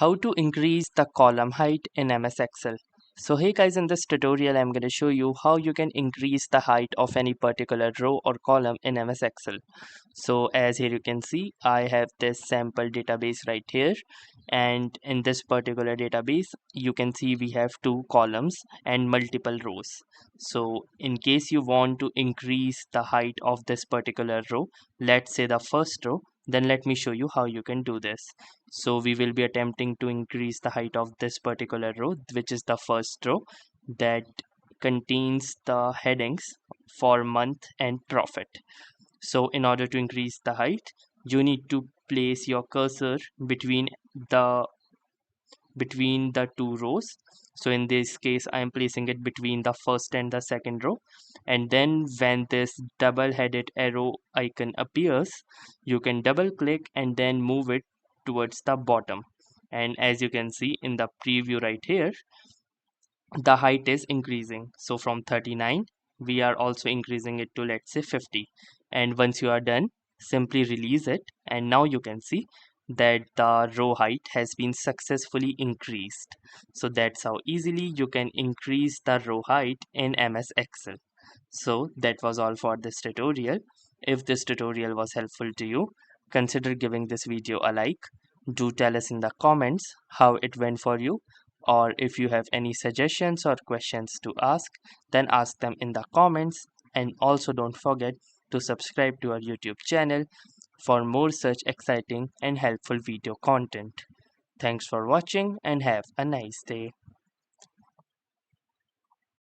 How to increase the column height in MS Excel. So hey guys, in this tutorial I'm going to show you how you can increase the height of any particular row or column in MS Excel. So as here you can see, I have this sample database right here, and in this particular database you can see we have two columns and multiple rows. So in case you want to increase the height of this particular row, let's say the first row, then let me show you how you can do this. So we will be attempting to increase the height of this particular row, which is the first row that contains the headings for month and profit. So in order to increase the height, you need to place your cursor the between the two rows. So in this case I am placing it between the first and the second row, and then when this double headed arrow icon appears, you can double click and then move it towards the bottom. And as you can see in the preview right here, the height is increasing. So from 39 we are also increasing it to, let's say, 50. And once you are done, simply release it, and now you can see that the row height has been successfully increased. So that's how easily you can increase the row height in MS Excel. So that was all for this tutorial. If this tutorial was helpful to you, consider giving this video a like. Do tell us in the comments how it went for you, or if you have any suggestions or questions to ask, then ask them in the comments. And also don't forget to subscribe to our YouTube channel for more such exciting and helpful video content. Thanks for watching and have a nice day.